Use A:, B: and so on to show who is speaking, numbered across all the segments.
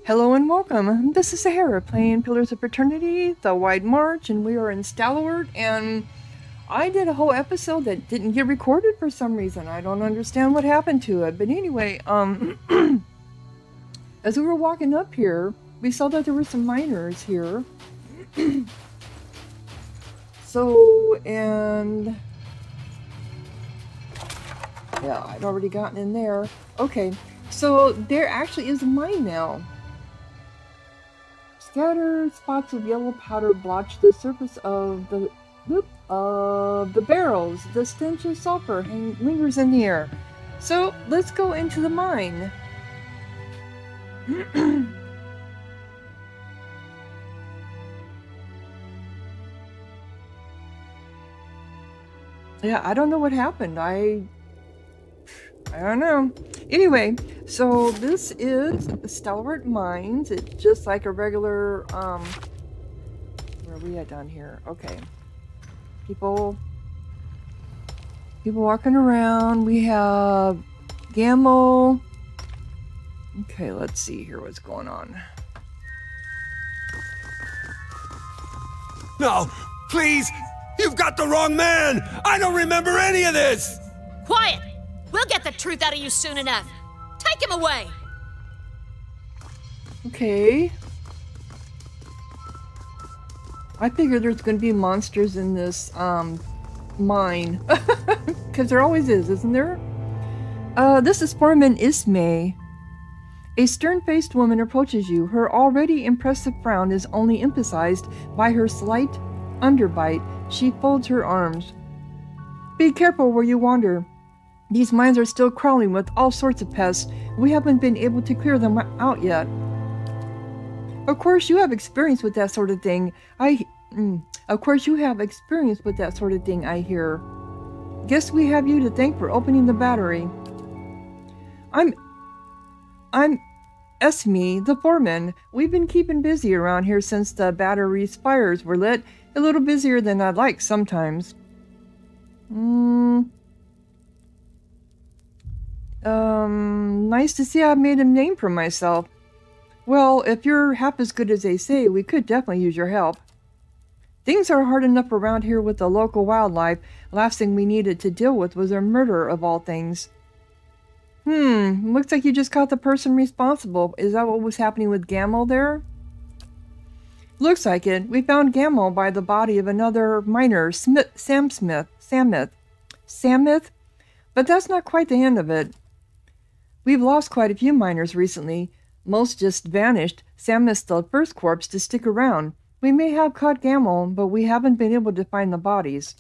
A: Hello and welcome. This is Sahara playing Pillars of Eternity, The Wide March, and we are in Stalwart, and I did a whole episode that didn't get recorded for some reason. I don't understand what happened to it. But anyway, as we were walking up here, we saw that there were some miners here. And yeah, I'd already gotten in there. Okay, so there actually is a mine now. Scattered spots of yellow powder blotch the surface of the barrels. The stench of sulfur lingers in the air. So let's go into the mine. Yeah, I don't know what happened. I don't know. Anyway, so this is Stalwart Mines. It's just like a regular, where are we at down here? Okay. People walking around. We have Gammo. Okay, let's see here what's going on.
B: No, please! You've got the wrong man! I don't remember any of this!
C: Quiet! We'll get the truth out of you soon enough. Take him away!
A: Okay. I figure there's going to be monsters in this, mine. Because there always is, isn't there? This is Foreman Ismay. A stern-faced woman approaches you. Her already impressive frown is only emphasized by her slight underbite. She folds her arms. Be careful where you wander. These mines are still crawling with all sorts of pests. We haven't been able to clear them out yet. Of course you have experience with that sort of thing. I hear. Guess we have you to thank for opening the battery. I'm Esme, the foreman. We've been keeping busy around here since the battery's fires were lit. A little busier than I'd like sometimes. Nice to see I've made a name for myself. Well, if you're half as good as they say, we could definitely use your help. Things are hard enough around here with the local wildlife. Last thing we needed to deal with was a murder of all things. Looks like you just caught the person responsible. Is that what was happening with Gammo there? Looks like it. We found Gammo by the body of another miner, Samith. But that's not quite the end of it. We've lost quite a few miners recently. Most just vanished. Samith's the first corpse to stick around. We may have caught Gammo, but we haven't been able to find the bodies.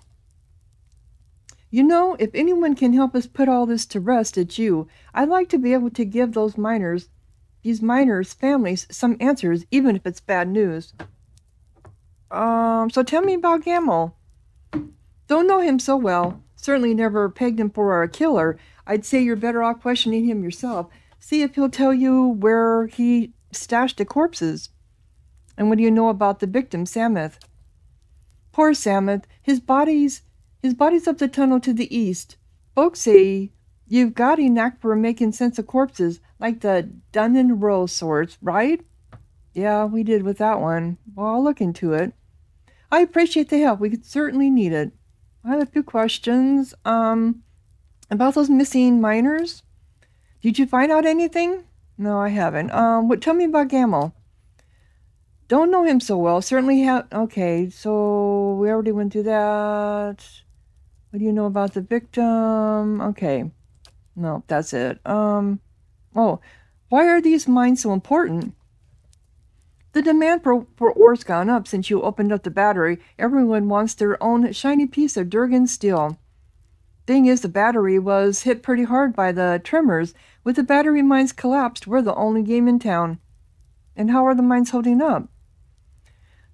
A: You know, if anyone can help us put all this to rest, it's you. I'd like to be able to give these miners' families some answers, even if it's bad news. So tell me about Gammo. Don't know him so well. Certainly never pegged him for a killer. I'd say you're better off questioning him yourself. See if he'll tell you where he stashed the corpses. And what do you know about the victim, Samith? Poor Samith. His body's up the tunnel to the east. Folks say you've got a knack for making sense of corpses, like the done in a row sorts, right? Yeah, we did with that one. Well, I'll look into it. I appreciate the help. We could certainly need it. I have a few questions. About those missing miners. Did you find out anything? No, I haven't. Tell me about Gammo. Don't know him so well. Certainly have. Okay, so we already went through that. What do you know about the victim? Okay. No, that's it. Oh, why are these mines so important? The demand for ore's gone up since you opened up the battery. Everyone wants their own shiny piece of Durgan steel. Thing is, the battery was hit pretty hard by the tremors. With the battery mines collapsed, we're the only game in town. And how are the mines holding up?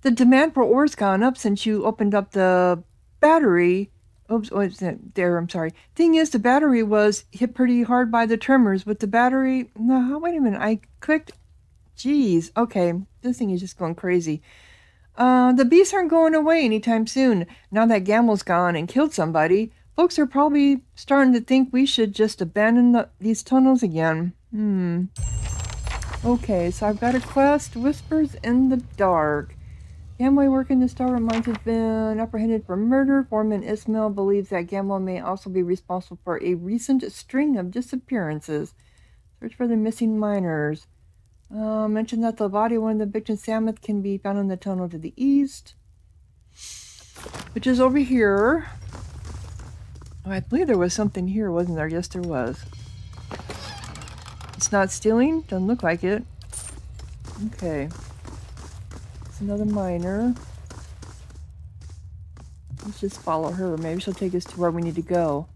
A: The demand for ore's gone up since you opened up the battery. Oops, I'm sorry. Thing is, the battery was hit pretty hard by the tremors. With the battery... No, wait a minute. I clicked... Jeez. Okay. This thing is just going crazy. The beasts aren't going away anytime soon. Now that Gammo's gone and killed somebody, folks are probably starting to think we should just abandon these tunnels again. Okay, so I've got a quest, Whispers in the Dark. Gamble working the Stalwart mines has been apprehended for murder. Foreman Ismail believes that Gamble may also be responsible for a recent string of disappearances. Search for the missing miners. Mentioned that the body of one of the victims, Samuth, can be found in the tunnel to the east, which is over here. Oh, I believe there was something here, wasn't there? Yes, there was. It's not stealing? Doesn't look like it. Okay. It's another miner. Let's just follow her. Maybe she'll take us to where we need to go.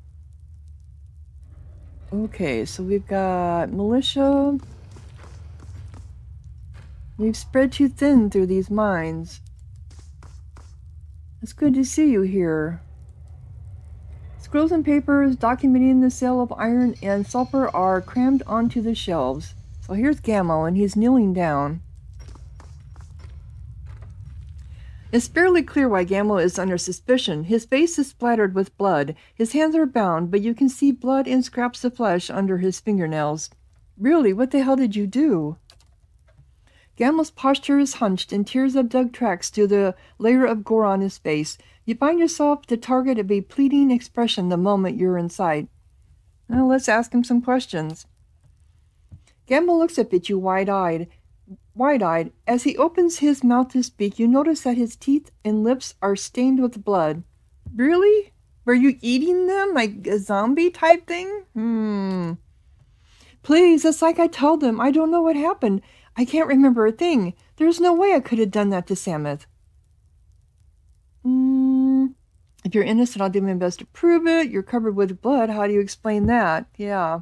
A: Okay, so we've got militia. We've spread too thin through these mines. It's good to see you here. Scrolls and papers documenting the sale of iron and sulfur are crammed onto the shelves. So here's Gamel, and he's kneeling down. It's fairly clear why Gamel is under suspicion. His face is splattered with blood. His hands are bound, but you can see blood and scraps of flesh under his fingernails. Really, what the hell did you do? Gamel's posture is hunched, and tears have dug tracks through the layer of gore on his face. You find yourself the target of a pleading expression the moment you're in sight. Well, let's ask him some questions. Gamel looks up at you wide-eyed. As he opens his mouth to speak, you notice that his teeth and lips are stained with blood. Really? Were you eating them like a zombie type thing? Please, it's like I told them. I don't know what happened. I can't remember a thing. There's no way I could have done that to Samuth. If you're innocent, I'll do my best to prove it. You're covered with blood. How do you explain that? Yeah.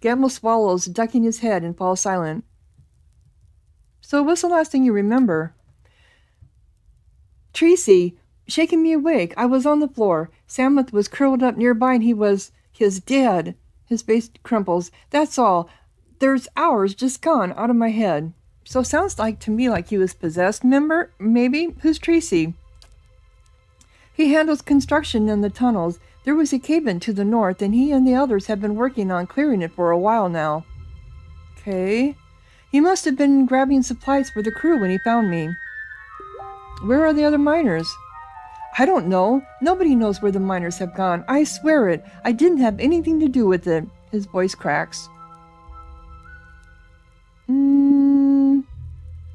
A: Gamble swallows, ducking his head, and falls silent. So what's the last thing you remember? Tracy, shaking me awake. I was on the floor. Samuth was curled up nearby, and he was dead. His face crumples. That's all. There's hours just gone out of my head. So sounds like to me like he was possessed. Maybe? Who's Tracy? He handles construction in the tunnels. There was a cave-in to the north, and he and the others have been working on clearing it for a while now. Okay. He must have been grabbing supplies for the crew when he found me. Where are the other miners? I don't know. Nobody knows where the miners have gone. I swear it. I didn't have anything to do with it. His voice cracks.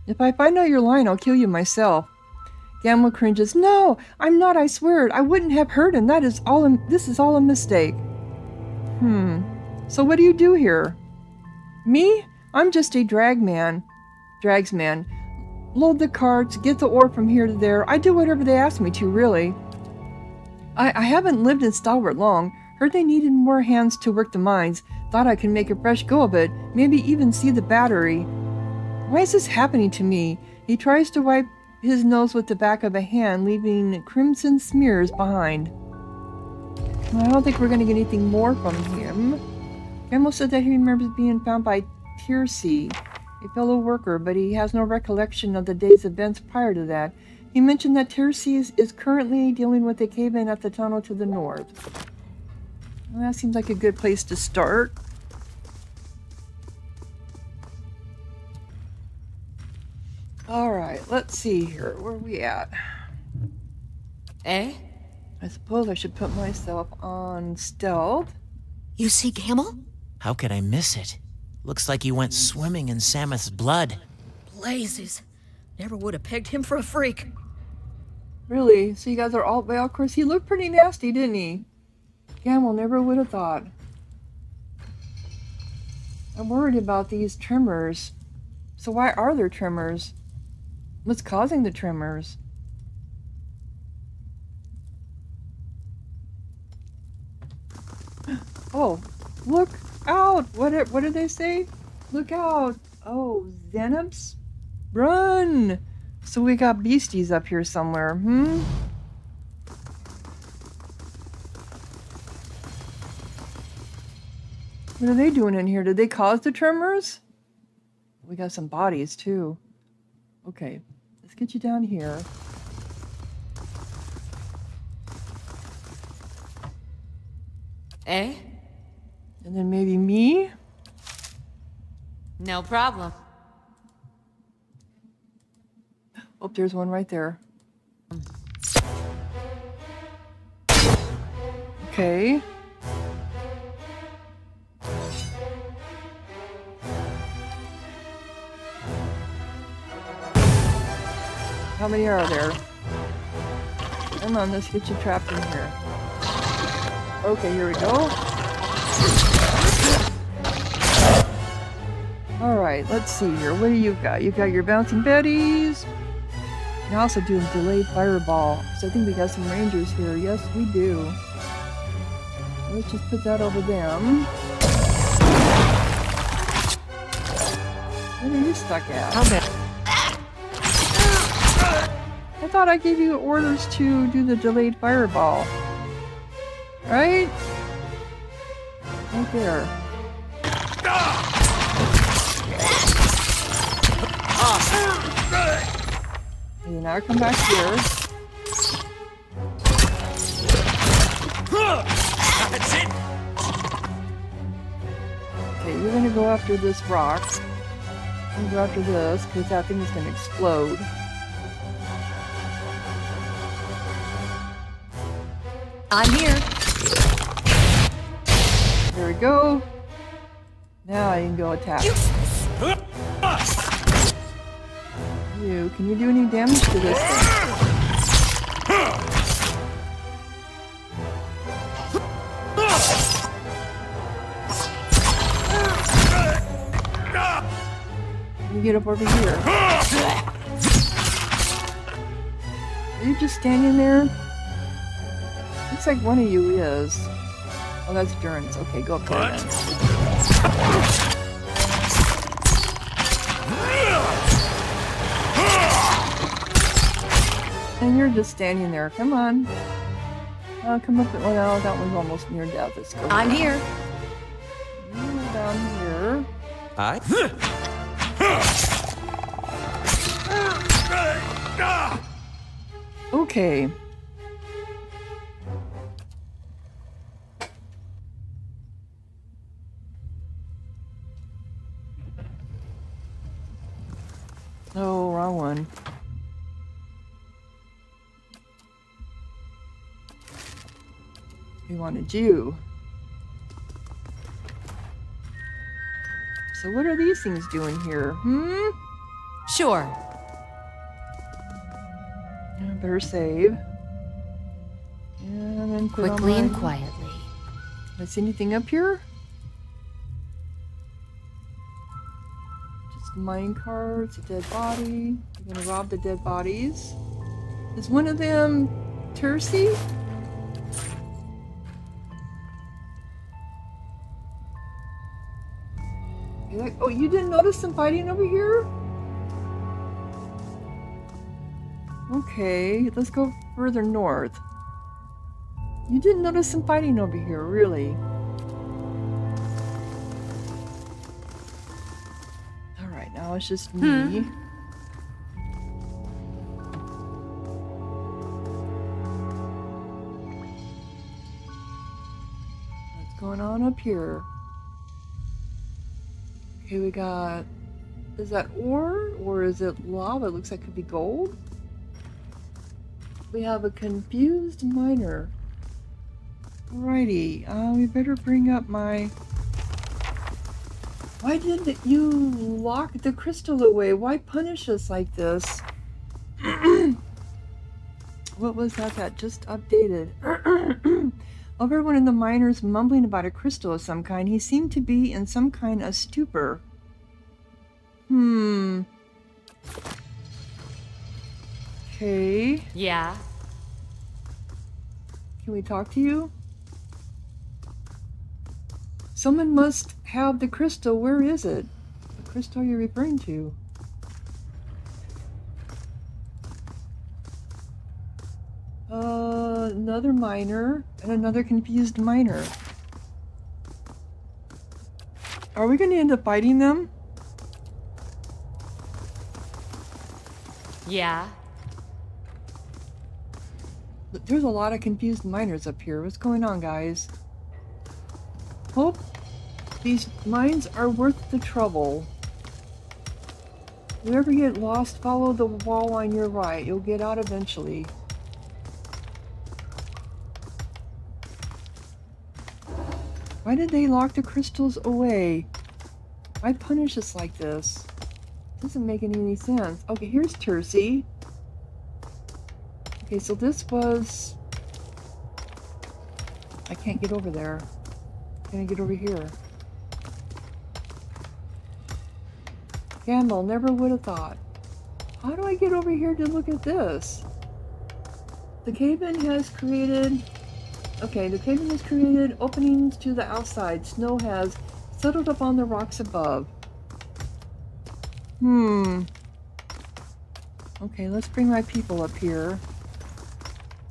A: If I find out you're lying, I'll kill you myself. Gamma cringes. No, I'm not, I swear it. I wouldn't have hurt him. This is all a mistake. So what do you do here? Me? I'm just a dragsman. Load the carts, get the ore from here to there. I do whatever they ask me to, really. I haven't lived in Stalwart long. Heard they needed more hands to work the mines. Thought I could make a fresh go of it. Maybe even see the battery. Why is this happening to me? He tries to wipe his nose with the back of a hand, leaving crimson smears behind. Well, I don't think we're going to get anything more from him. Gamble said that he remembers being found by Tiercy, a fellow worker, but he has no recollection of the day's events prior to that. He mentioned that Tiercy is currently dealing with a cave-in at the tunnel to the north. Well, that seems like a good place to start. Alright, let's see here. Where are we at?
C: Eh?
A: I suppose I should put myself on stealth.
C: You see Gamel?
D: How could I miss it? Looks like he went swimming in Samuth's blood.
C: Blazes. Never would have pegged him for a freak.
A: Really? So you guys are all... Well, of course, he looked pretty nasty, didn't he? Gamel never would have thought. I'm worried about these tremors. So why are there tremors? What's causing the tremors? Oh, look out! What did they say? Look out! Oh, Xenops? Run! So we got beasties up here somewhere, What are they doing in here? Did they cause the tremors? We got some bodies, too. Okay, let's get you down here.
C: Eh?
A: And then maybe me?
C: No problem.
A: Oh, there's one right there. Okay. How many are there? Come on, let's get you trapped in here. Okay, here we go. Alright, let's see here. What do you got? You got your bouncing betties. You can also do a delayed fireball. So I think we got some rangers here. Yes, we do. Let's just put that over them. Where are you stuck at? I thought I gave you orders to do the delayed fireball. Right? Right there. Okay, now come back here.
B: That's it.
A: Okay, you're gonna go after this rock. I'm gonna go after this, because that thing is gonna explode.
C: I'm here.
A: There we go. Now I can go attack. You, can you do any damage to this thing? Can you get up over here? Are you just standing there? Looks like one of you is. Oh, that's Durance. Okay, go up there then. And you're just standing there. Come on. Come up. Well, no, that one's almost near death. Let's go.
C: I'm here.
A: You're down here. Okay. Oh, wrong one. We wanted you. So what are these things doing here?
C: Sure.
A: I better save. And then put
C: Quickly
A: on
C: and
A: my...
C: quietly.
A: Is anything up here? Just mine carts, a dead body. We're gonna rob the dead bodies. Is one of them Tercy? Oh, you didn't notice some fighting over here? Okay, let's go further north. You didn't notice some fighting over here, really? Alright, now it's just me. What's going on up here? Okay, we got... Is that ore? Or is it lava? It looks like it could be gold. We have a confused miner. Alrighty, we better bring up my... Why did you lock the crystal away? Why punish us like this? What was that just updated? Everyone in the miners mumbling about a crystal of some kind. He seemed to be in some kind of stupor. Okay.
C: Yeah.
A: Can we talk to you? Someone must have the crystal. Where is it? The crystal you're referring to? Another miner and another confused miner. Are we going to end up fighting them?
C: Yeah.
A: There's a lot of confused miners up here. What's going on, guys? Hope these mines are worth the trouble. If you ever get lost, follow the wall on your right. You'll get out eventually. Why did they lock the crystals away? Why punish us like this? Doesn't make any sense. Okay, here's Tercy. Okay, so this was... I can't get over there. Can I get over here? Gamble, never would have thought. How do I get over here to look at this? The cave-in has created... Okay, the cave-in has created openings to the outside. Snow has settled up on the rocks above. Okay, let's bring my people up here.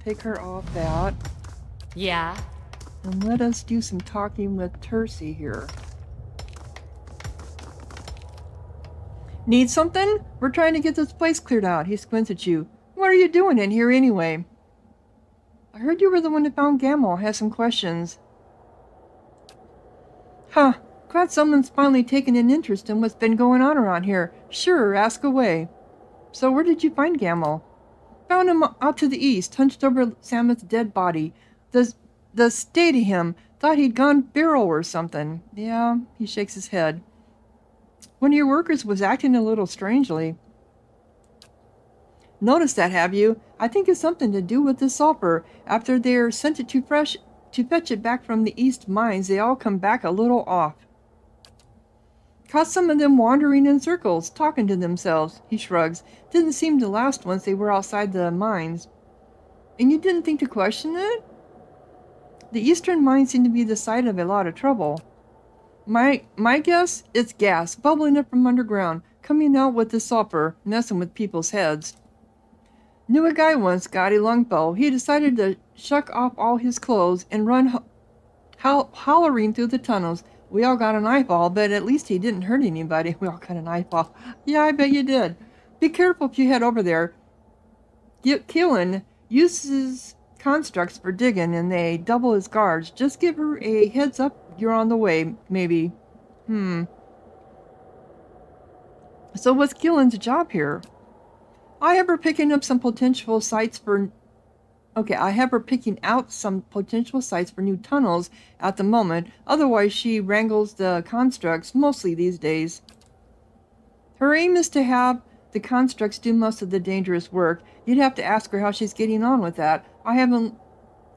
A: Take her off that.
C: Yeah?
A: And let us do some talking with Tercy here. Need something? We're trying to get this place cleared out. He squints at you. What are you doing in here anyway? I heard you were the one that found Gamble. Has some questions. Huh. Glad someone's finally taken an interest in what's been going on around here. Sure, ask away. So where did you find Gamble? Found him out to the east, hunched over Samuth's dead body. The state of him. Thought he'd gone feral or something. Yeah, he shakes his head. One of your workers was acting a little strangely. Noticed that, have you? I think it's something to do with the sulfur. After they're sent it to fetch it back from the east mines, they all come back a little off. Caught some of them wandering in circles, talking to themselves. He shrugs. Didn't seem to last once they were outside the mines. And you didn't think to question it? The eastern mines seem to be the site of a lot of trouble. My guess, it's gas, bubbling up from underground, coming out with the sulfur, messing with people's heads. Knew a guy once, got a lungbow. He decided to shuck off all his clothes and run hollering through the tunnels. We all got an eyeball, but at least he didn't hurt anybody. We all got an eyeball. Yeah, I bet you did. Be careful if you head over there. Keelan uses constructs for digging, and they double his guards. Just give her a heads up. You're on the way, maybe. So what's Keelan's job here? I have her picking out some potential sites for new tunnels at the moment. Otherwise, she wrangles the constructs mostly these days. Her aim is to have the constructs do most of the dangerous work. You'd have to ask her how she's getting on with that. I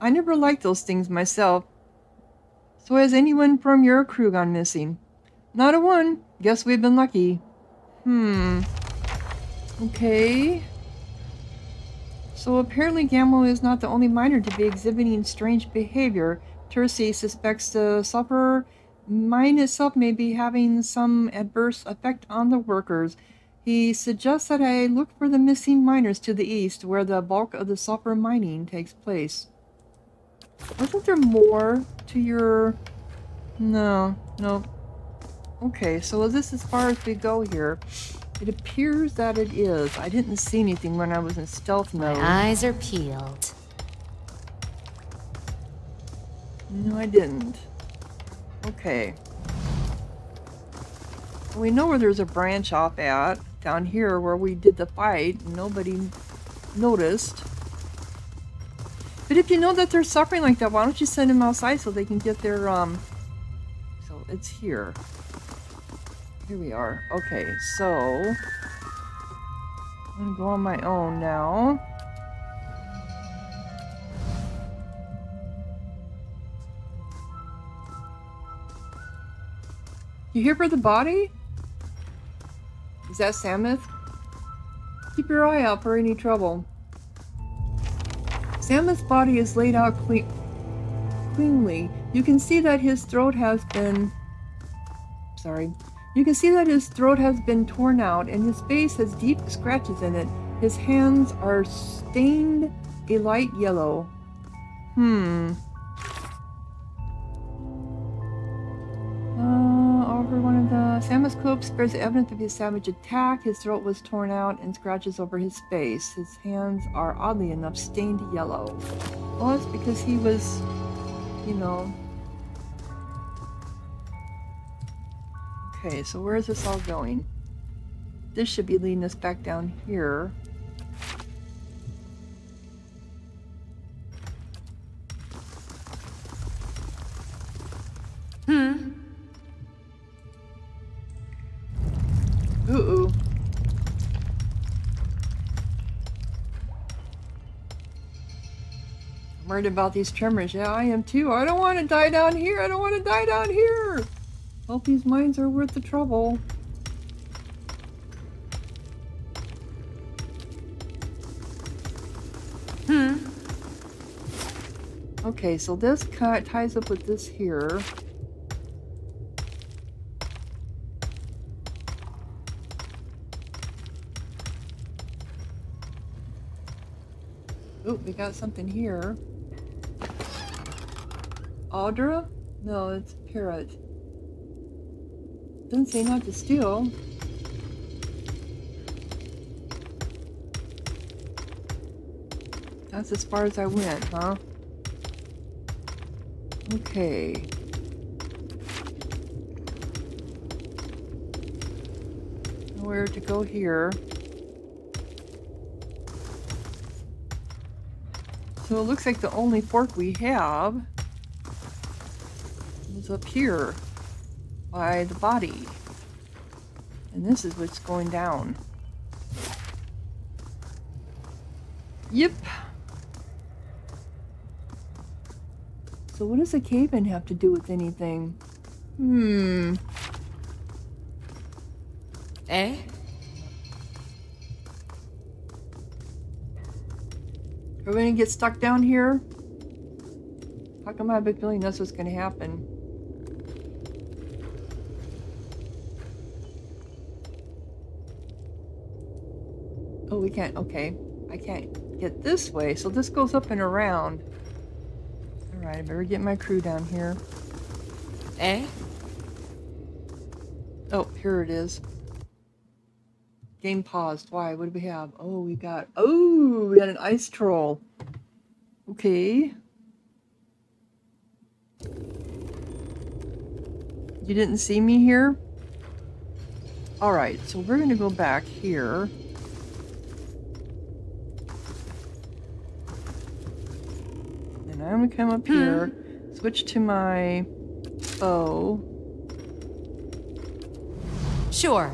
A: never liked those things myself. So has anyone from your crew gone missing? Not a one. Guess we've been lucky. Okay. So apparently Gamble is not the only miner to be exhibiting strange behavior. Tercy suspects the sulfur mine itself may be having some adverse effect on the workers. He suggests that I look for the missing miners to the east, where the bulk of the sulfur mining takes place. Wasn't there more to your... No. Okay, so is this as far as we go here? It appears that it is. I didn't see anything when I was in stealth mode.
C: My eyes are peeled.
A: No, I didn't. Okay. We know where there's a branch off at. Down here where we did the fight. Nobody noticed. But if you know that they're suffering like that, why don't you send them outside so they can get their, So it's here. Here we are. Okay, so... I'm gonna go on my own now. You here for the body? Is that Samuth? Keep your eye out for any trouble. Samuth's body is laid out cleanly. You can see that his throat has been... You can see that his throat has been torn out, and his face has deep scratches in it. His hands are stained a light yellow. Over one of the Samuth's cloaks bears evidence of his savage attack. His throat was torn out and scratches over his face. His hands are oddly enough stained yellow. Well, that's because he was, you know... Okay, so where is this all going? This should be leading us back down here. Ooh. I'm worried about these tremors. Yeah, I am too. I don't want to die down here. I don't want to die down here. Hope these mines are worth the trouble. Okay, so this ties up with this here. Oh, we got something here. Audra? No, it's Parrot. Doesn't say not to steal. That's as far as I went, huh? Okay. Nowhere to go here. So it looks like the only fork we have is up here by the body. And this is what's going down. Yep. So what does a cave-in have to do with anything?
C: Eh?
A: Are we gonna get stuck down here? How come I have a feeling that's what's gonna happen? Oh, we can't. Okay. I can't get this way, so this goes up and around. Alright, I better get my crew down here.
C: Eh?
A: Oh, here it is. Game paused. Why? What do we have? Oh, we got an ice troll. Okay. You didn't see me here? Alright, so we're gonna go back here. And I'm gonna come up here, switch to my bow.
C: Sure.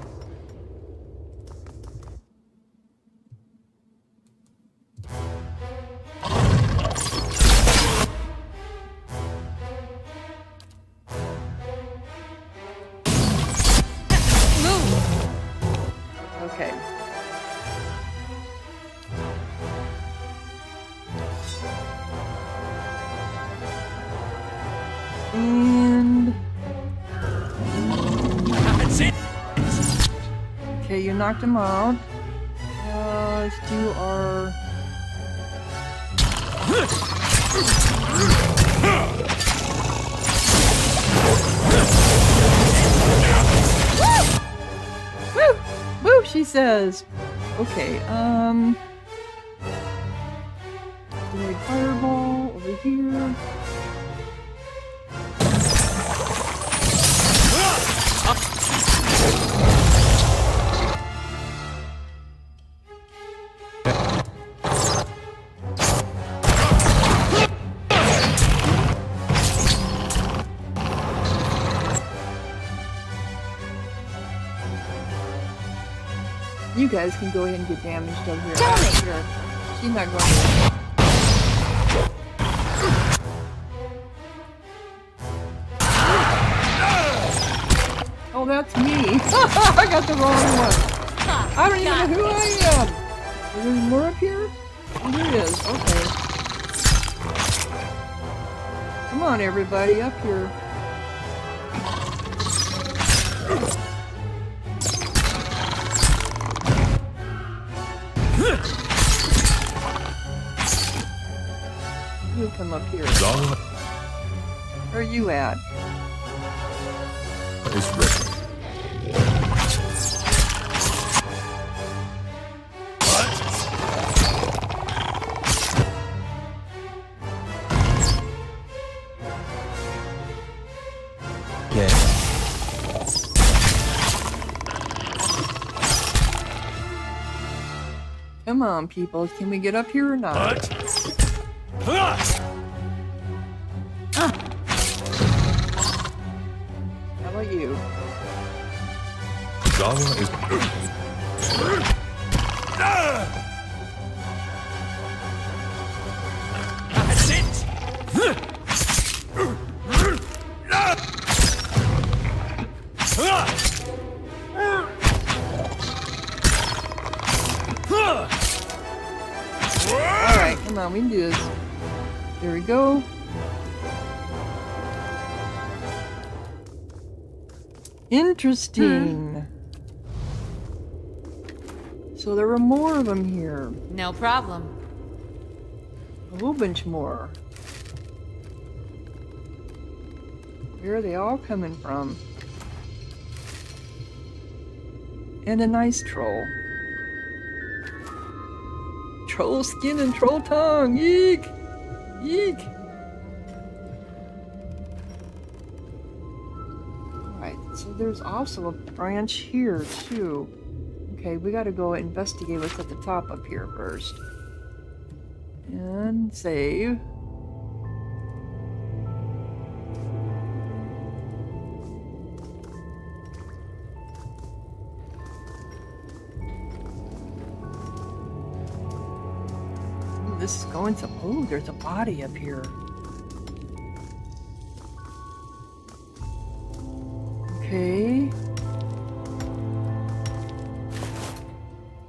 A: Okay. And okay, you knocked him out. Let's do our woo! Woo, she says. Okay, big fireball over here. You guys can go ahead and get damaged over here.
C: Tell me.
A: Sure. She's not going to. Oh, that's me. I got the wrong one. I don't even know who I am. Is there more up here? Oh, there is. Okay. Come on, everybody, up here. You come up here. Where are you at?
B: It's ready.
A: Come on, people. Can we get up here or not? How about you?
B: Zawa is... That's it!
A: Alright, come on, we can do this. There we go. Interesting. So there were more of them here.
C: No problem.
A: A whole bunch more. Where are they all coming from? And a nice troll. Troll skin and troll tongue! Eek! Eek! Alright, so there's also a branch here, too. Okay, we gotta go investigate what's at the top up here first. And save. This is going to... Oh, there's a body up here. Okay.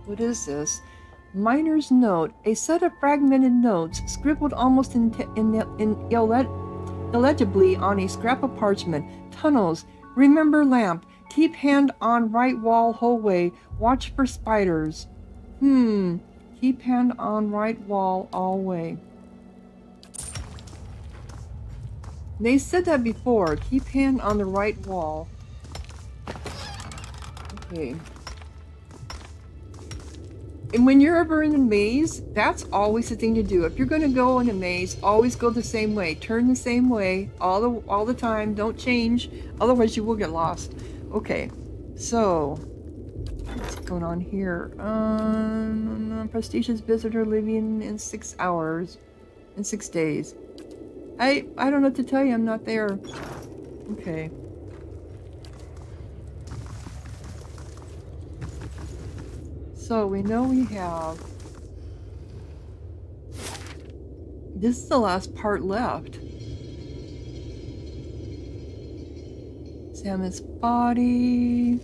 A: What is this? Miner's note. A set of fragmented notes scribbled almost illegibly on a scrap of parchment. Tunnels. Remember lamp. Keep hand on right wall hallway. Watch for spiders. Keep hand on right wall all way. They said that before. Keep hand on the right wall. Okay. And when you're ever in a maze, that's always the thing to do. If you're going to go in a maze, always go the same way. Turn the same way all the time. Don't change. Otherwise, you will get lost. Okay. So... what's going on here? Prestigious visitor living in 6 hours. In 6 days. I don't know what to tell you. I'm not there. Okay. So we know we have... this is the last part left. Samus' body...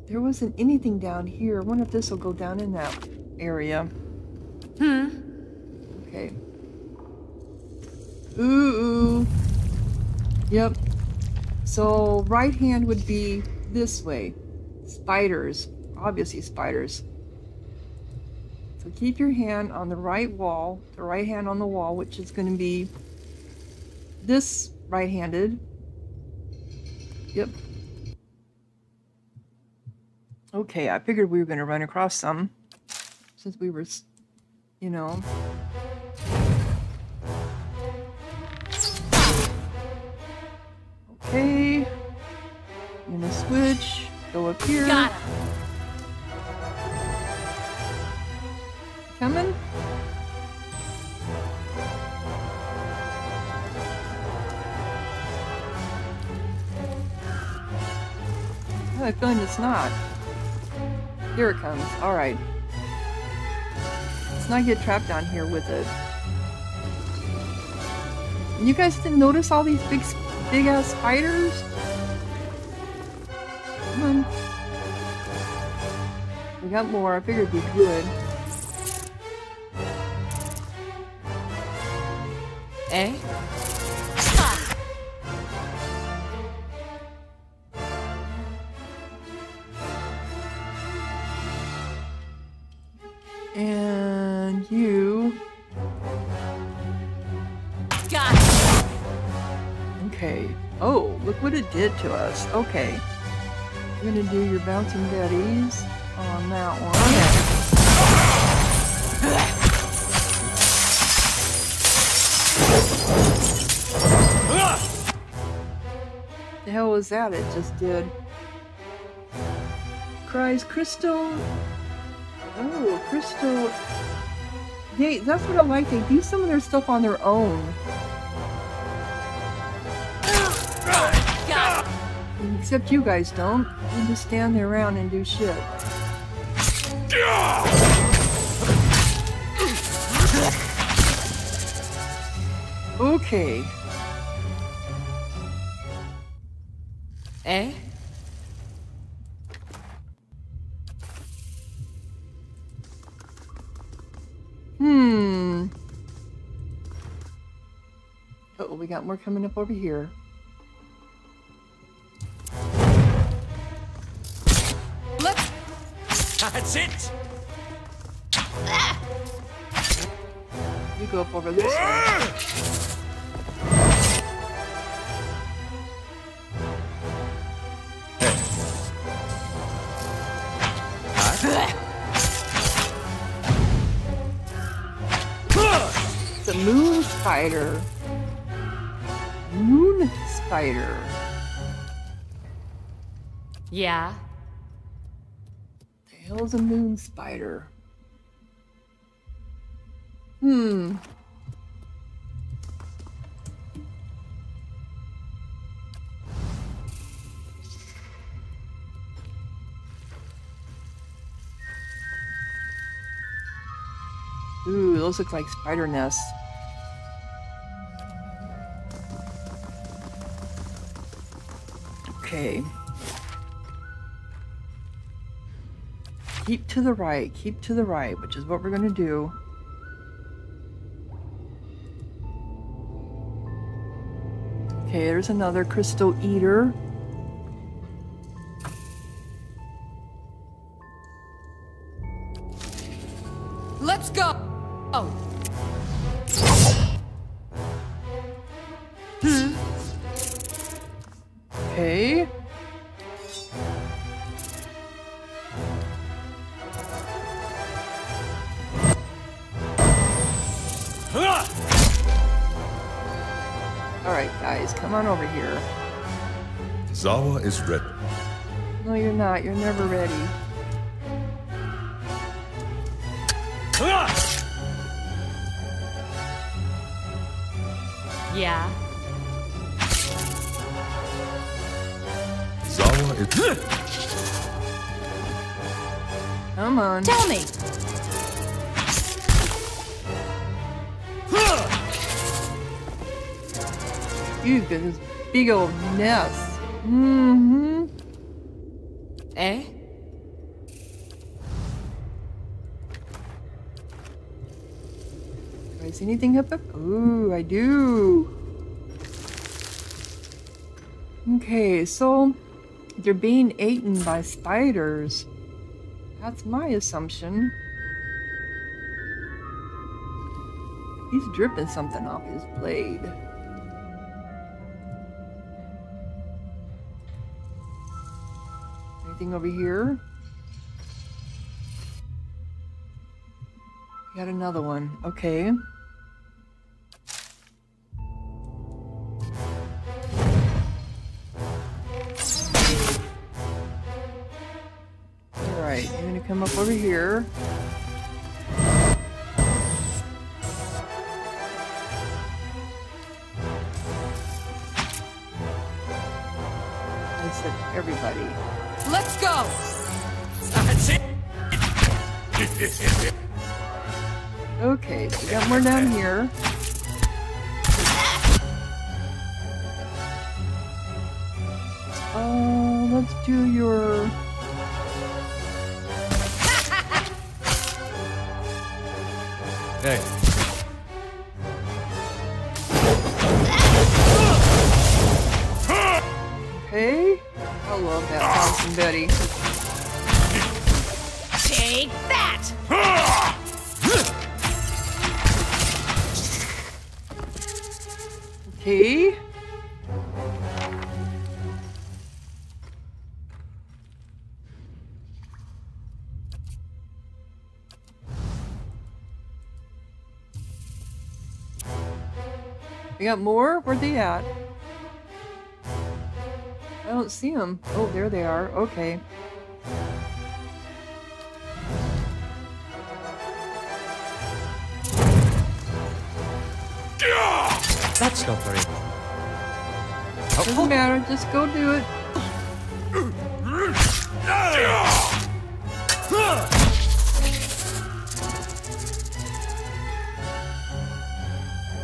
A: there wasn't anything down here. I wonder if this will go down in that area. Okay. Ooh. Yep. So right hand would be this way. Spiders. Obviously spiders. So keep your hand on the right wall. The right hand on the wall, which is going to be this right-handed. Yep. Okay, I figured we were going to run across some, since we were, you know. Okay. I'm gonna switch, go up here.
C: Got him.
A: Coming? I have a feeling it's not. Here it comes. Alright. Let's not get trapped down here with it. And you guys didn't notice all these big ass spiders? Come on. We got more. I figured it'd be good.
C: Eh?
A: And you...
C: Got it.
A: Okay. Oh, look what it did to us. Okay. You're gonna do your bouncing betties on that one. The hell was that? It just did. Cries crystal. Oh, crystal. That's what I like. They do some of their stuff on their own. Except you guys don't. You just stand there around and do shit. Okay.
C: Eh?
A: Oh, we got more coming up over here.
B: That's it!
A: You go up over this way. The moon spider. Moon spider.
C: Yeah.
A: The hell's a moon spider? Ooh, those look like spider nests. Okay. Keep to the right, which is what we're gonna do. Okay, there's another crystal eater.
C: Let's go! Oh.
A: Okay. Alright, guys, come on over here.
B: Zawa is ready.
A: No, you're not. You're never ready.
C: Yeah.
B: Zawa is...
A: Come on.
C: Tell me!
A: You got this big old nest.
C: Eh?
A: Do I see anything up there? Ooh, I do. Okay, so they're being eaten by spiders. That's my assumption. He's dripping something off his blade. Anything over here? Got another one. Okay. Alright, you're gonna come up over here. I said everybody.
C: Let's go!
B: That's it!
A: Okay, so we got more down here. Let's do your...
B: Hey.
A: Okay. I love that Thompson Betty.
C: Take that!
A: Okay. We got more? Where'd they at? I don't see them. Oh, there they are. Okay.
D: That's no hurry.
A: Doesn't matter, just go do it.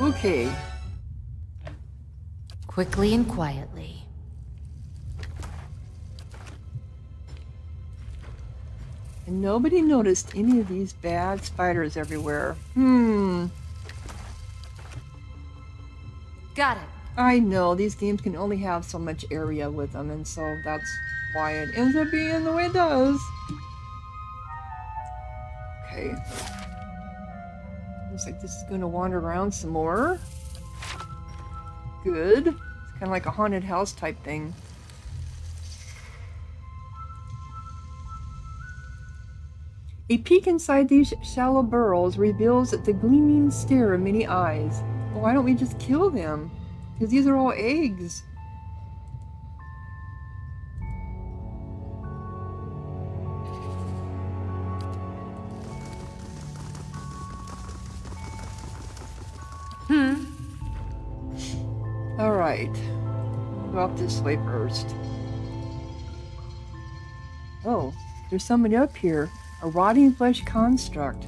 A: Okay.
C: Quickly and quietly.
A: And nobody noticed any of these bad spiders everywhere.
C: Got it.
A: I know, these games can only have so much area with them, and so that's why it ends up being the way it does. Okay. Looks like this is going to wander around some more. Good. It's kind of like a haunted house type thing. A peek inside these shallow burrows reveals the gleaming stare of many eyes. Well, why don't we just kill them? Because these are all eggs. Alright. Go up this way first. Oh, there's somebody up here. A rotting flesh construct.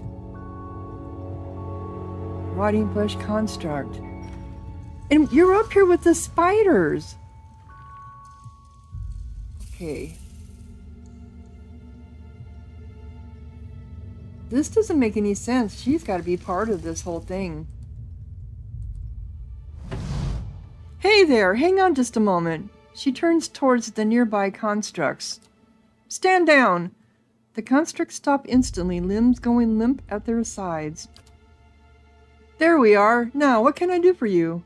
A: Rotting flesh construct. And you're up here with the spiders. Okay. This doesn't make any sense. She's got to be part of this whole thing. Hey there, hang on just a moment. She turns towards the nearby constructs. Stand down. The constructs stop instantly, limbs going limp at their sides. There we are. Now, what can I do for you?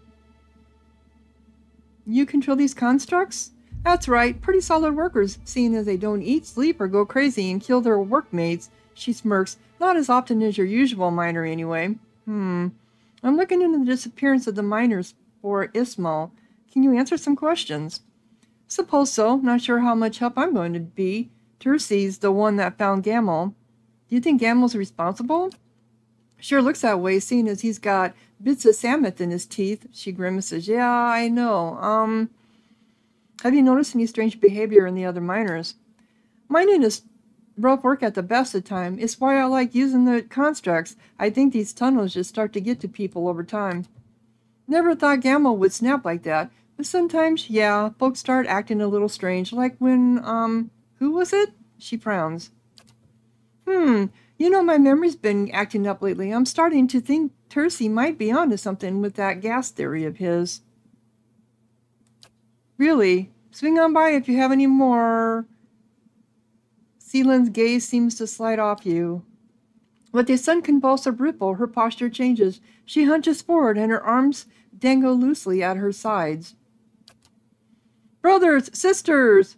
A: You control these constructs? That's right, pretty solid workers, seeing as they don't eat, sleep, or go crazy and kill their workmates. She smirks. Not as often as your usual miner, anyway. I'm looking into the disappearance of the miners for Ismail. Can you answer some questions? Suppose so. Not sure how much help I'm going to be. Tercy's the one that found Gamel. Do you think Gamel's responsible? Sure looks that way, seeing as he's got bits of Samoth in his teeth. She grimaces. Yeah, I know. Have you noticed any strange behavior in the other miners? Mining is rough work at the best of time. It's why I like using the constructs. I think these tunnels just start to get to people over time. Never thought Gamel would snap like that. But sometimes, yeah, folks start acting a little strange. Like when, who was it? She frowns. You know, my memory's been acting up lately. I'm starting to think Tercy might be onto something with that gas theory of his. Really? Swing on by if you have any more. Seelan's gaze seems to slide off you. With a sudden convulsive ripple, her posture changes. She hunches forward and her arms dangle loosely at her sides. Brothers! Sisters!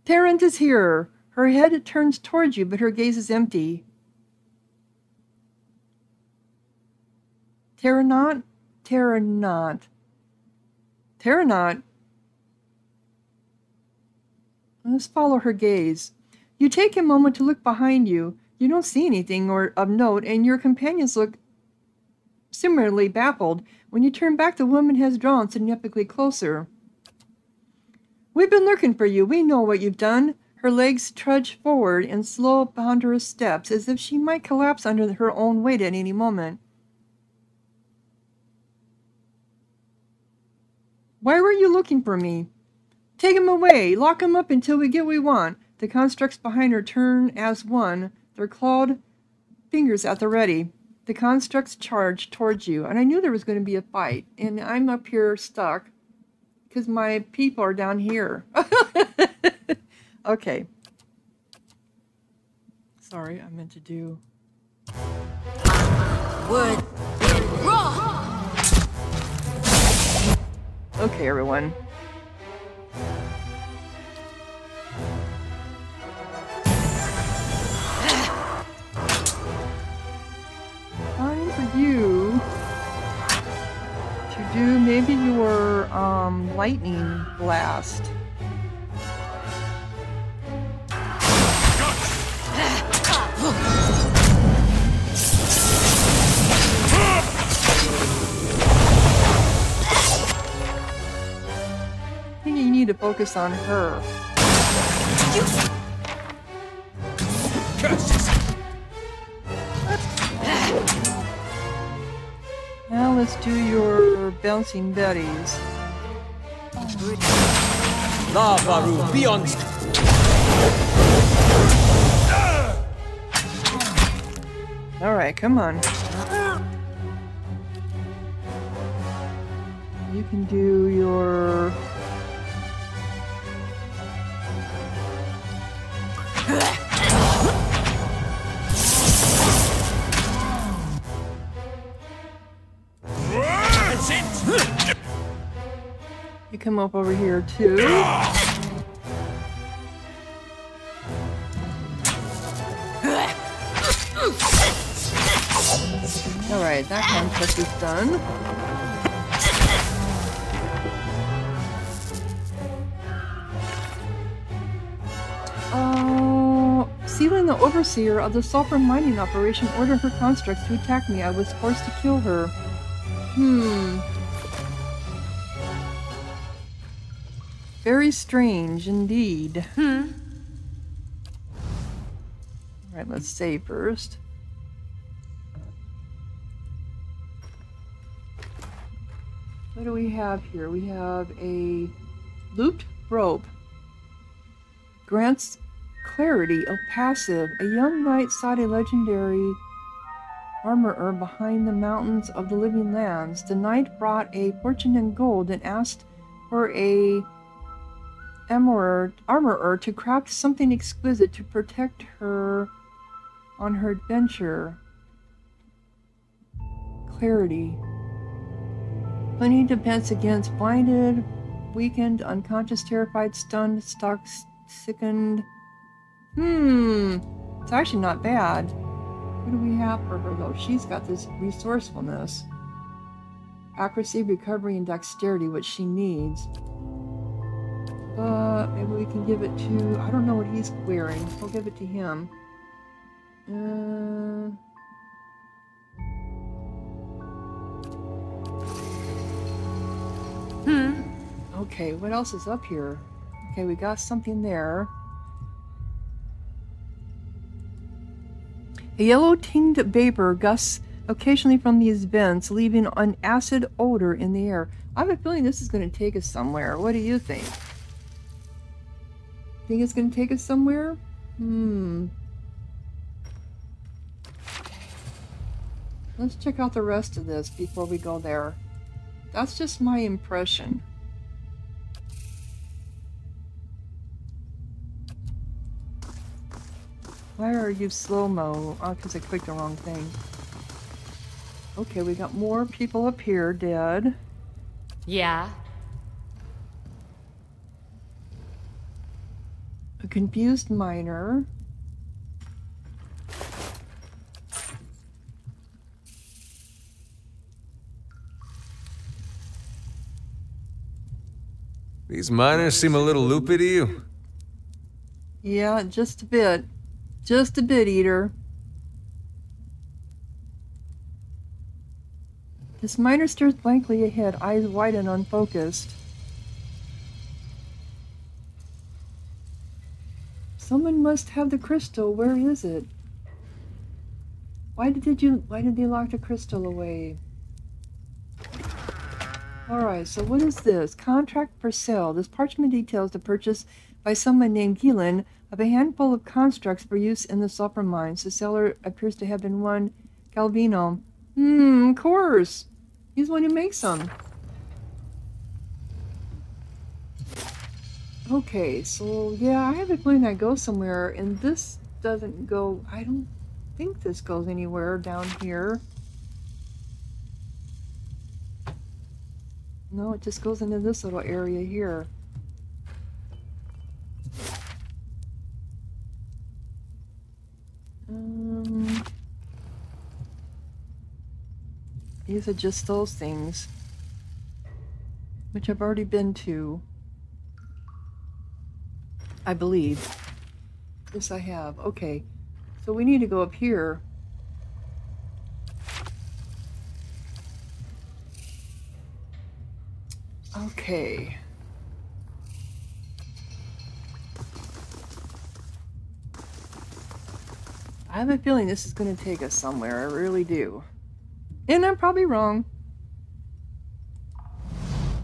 A: Tarrant is here. Her head turns towards you, but her gaze is empty. Terranot? Terranot. Terranot? Let's follow her gaze. You take a moment to look behind you. You don't see anything of note, and your companions look similarly baffled. When you turn back, the woman has drawn significantly closer. We've been looking for you. We know what you've done. Her legs trudge forward in slow, ponderous steps, as if she might collapse under her own weight at any moment. Why were you looking for me? Take him away. Lock him up until we get what we want. The constructs behind her turn as one, their clawed fingers at the ready. The constructs charge towards you, and I knew there was going to be a fight, and I'm up here stuck because my people are down here. Okay. Sorry, I meant to do...
C: Wood. Raw.
A: Okay, everyone. Time for you to do maybe your lightning blast. focus on her. Now let's do your bouncing betties.
B: La Baru, beyond.
A: Alright, come on. You can do your... You come up over here too. Alright, that contest is done. Sealing, the overseer of the sulfur mining operation, ordered her constructs to attack me. I was forced to kill her. Very strange indeed. Alright, let's save first. What do we have here? We have a looped rope. Grants clarity of passive. A young knight sought a legendary armorer behind the mountains of the living lands. The knight brought a fortune in gold and asked for a armorer to craft something exquisite to protect her on her adventure. Clarity. Plenty defense against blinded, weakened, unconscious, terrified, stunned, stuck, sickened. It's actually not bad. What do we have for her though? She's got this resourcefulness, accuracy, recovery, and dexterity, which she needs. But maybe we can give it to, I don't know what he's wearing. We'll give it to him. Okay, what else is up here? Okay, we got something there. A yellow-tinged vapor gusts occasionally from these vents, leaving an acid odor in the air. I have a feeling this is going to take us somewhere. What do you think? Think it's going to take us somewhere? Let's check out the rest of this before we go there. That's just my impression. Why are you slow-mo? Oh, because I clicked the wrong thing. Okay, we got more people up here dead.
C: Yeah.
A: A confused miner.
B: These miners seem a little loopy to you.
A: Yeah, just a bit. Just a bit, Eater. This miner stares blankly ahead, eyes wide and unfocused. Someone must have the crystal. Where is it? Why did they lock the crystal away? Alright, so what is this? Contract for sale. This parchment details the purchase by someone named Gielan of a handful of constructs for use in the sulfur mines. The seller appears to have been one Calvino. Of course. He's the one who makes them. Okay, so yeah, I have a feeling I go somewhere, and this doesn't go... I don't think this goes anywhere down here. No, it just goes into this little area here. These are just those things, which I've already been to, I believe. Yes, I have. Okay, so we need to go up here. Okay. have a feeling this is going to take us somewhere. I really do. And I'm probably wrong.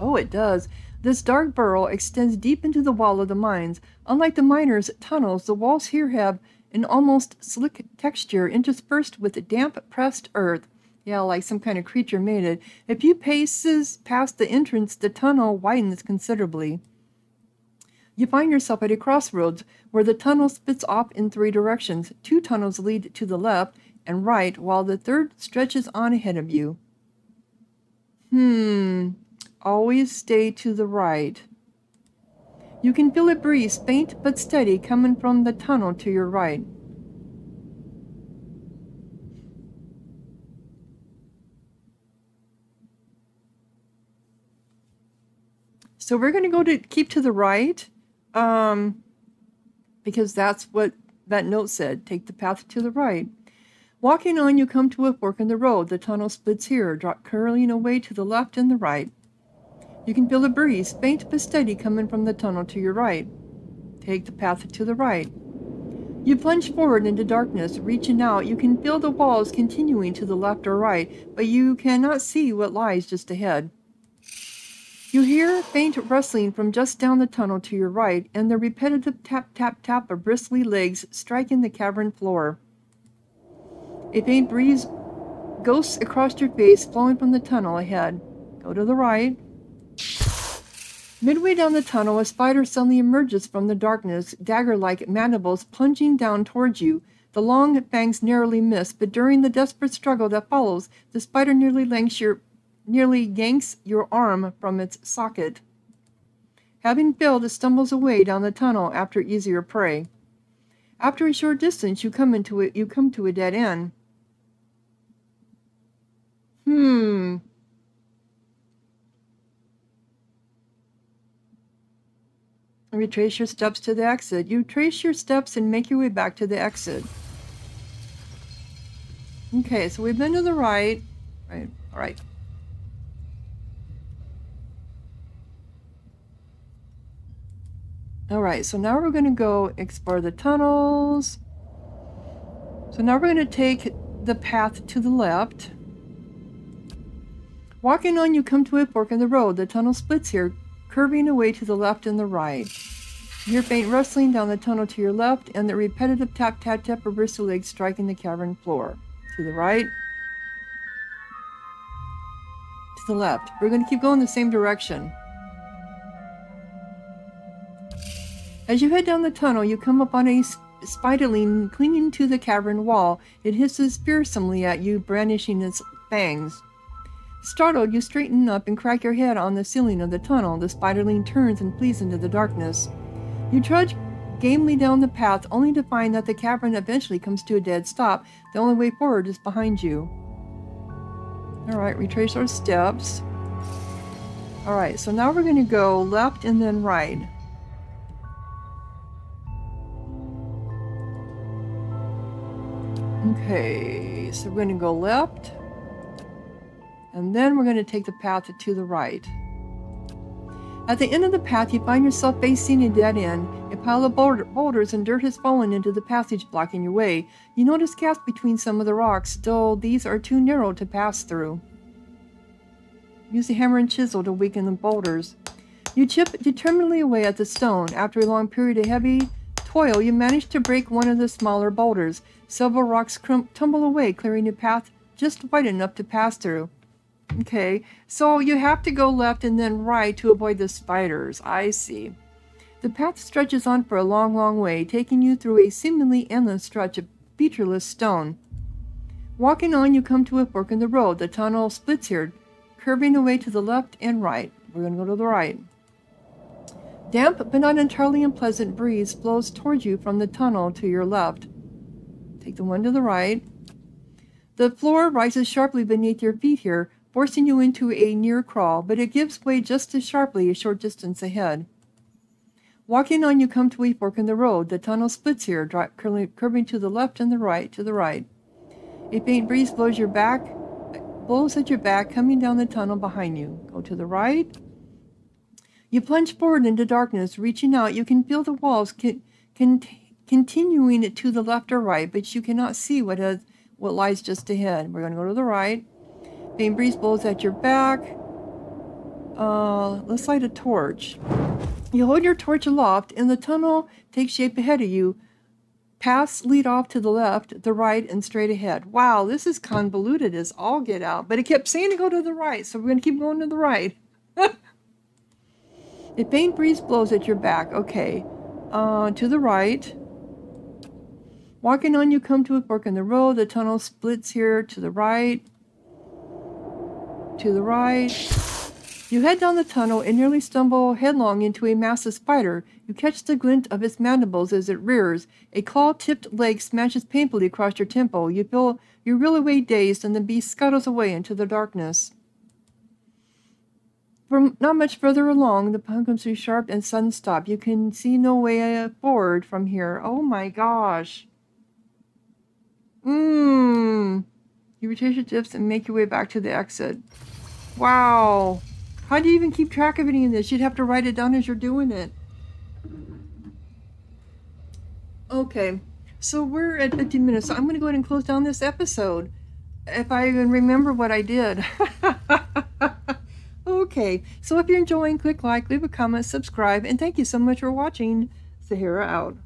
A: Oh, it does. This dark burrow extends deep into the wall of the mines. Unlike the miners' tunnels, the walls here have an almost slick texture interspersed with damp, pressed earth. Yeah, like some kind of creature made it. A few paces past the entrance, the tunnel widens considerably. You find yourself at a crossroads where the tunnel splits off in 3 directions. 2 tunnels lead to the left and right, while the third stretches on ahead of you. Always stay to the right. You can feel a breeze, faint but steady, coming from the tunnel to your right. So we're going to keep to the right, because that's what that note said. Take the path to the right. Walking on, you come to a fork in the road. The tunnel splits here, curling away to the left and the right. You can feel a breeze, faint but steady, coming from the tunnel to your right. Take the path to the right. You plunge forward into darkness. Reaching out, you can feel the walls continuing to the left or right, but you cannot see what lies just ahead. You hear faint rustling from just down the tunnel to your right, and the repetitive tap, tap, tap of bristly legs striking the cavern floor. A faint breeze ghosts across your face, flowing from the tunnel ahead. Go to the right. Midway down the tunnel, a spider suddenly emerges from the darkness, dagger-like mandibles plunging down towards you. The long fangs narrowly miss, but during the desperate struggle that follows, the spider nearly yanks your arm from its socket. Having failed, it stumbles away down the tunnel after easier prey. After a short distance, you come to a dead end. Retrace your steps to the exit. You trace your steps and make your way back to the exit. Okay, so we've been to the right. Right, all right. All right, so now we're going to go explore the tunnels. So now we're going to take the path to the left. Walking on, you come to a fork in the road. The tunnel splits here, curving away to the left and the right. You hear faint rustling down the tunnel to your left, and the repetitive tap, tap, tap of bristly legs striking the cavern floor. To the right. To the left. We're going to keep going the same direction. As you head down the tunnel, you come upon a spiderling clinging to the cavern wall. It hisses fearsomely at you, brandishing its fangs. Startled, you straighten up and crack your head on the ceiling of the tunnel. The spiderling turns and flees into the darkness. You trudge gamely down the path, only to find that the cavern eventually comes to a dead stop. The only way forward is behind you. Alright, retrace our steps. Alright, so now we're going to go left and then right. Okay, so we're going to go left. And then we're going to take the path to the right. At the end of the path, you find yourself facing a dead end. A pile of boulders and dirt has fallen into the passage, blocking your way. You notice gaps between some of the rocks, though these are too narrow to pass through. Use the hammer and chisel to weaken the boulders. You chip determinedly away at the stone. After a long period of heavy toil, you manage to break one of the smaller boulders. Several rocks tumble away, clearing a path just wide enough to pass through. Okay, so you have to go left and then right to avoid the spiders. I see. The path stretches on for a long, long way, taking you through a seemingly endless stretch of featureless stone. Walking on, you come to a fork in the road. The tunnel splits here, curving away to the left and right. We're going to go to the right. Damp but not entirely unpleasant breeze blows towards you from the tunnel to your left. Take the one to the right. The floor rises sharply beneath your feet here, forcing you into a near crawl, but it gives way just as sharply a short distance ahead. Walking on, you come to a fork in the road. The tunnel splits here, curving to the left and the right, to the right. A faint breeze blows at your back, coming down the tunnel behind you. Go to the right. You plunge forward into darkness. Reaching out, you can feel the walls continuing it to the left or right, but you cannot see what lies just ahead. We're going to go to the right. Faint breeze blows at your back. Let's light a torch. You hold your torch aloft, and the tunnel takes shape ahead of you. Paths lead off to the left, the right, and straight ahead. Wow, this is convoluted as all get out. But it kept saying to go to the right, so we're going to keep going to the right. A faint breeze blows at your back. Okay. To the right. Walking on, you come to a fork in the road. The tunnel splits here to the right. To the right. You head down the tunnel and nearly stumble headlong into a massive spider. You catch the glint of its mandibles as it rears. A claw-tipped leg smashes painfully across your temple. You reel away dazed, and the beast scuttles away into the darkness. From not much further along, the path comes to a sharp and sudden stop. You can see no way forward from here. Oh my gosh. You retrace your steps and make your way back to the exit. Wow. How do you even keep track of any of this? You'd have to write it down as you're doing it. Okay, so we're at 15 minutes. So I'm going to go ahead and close down this episode. If I even remember what I did. Okay, so if you're enjoying, click like, leave a comment, subscribe, and thank you so much for watching. Sahara out.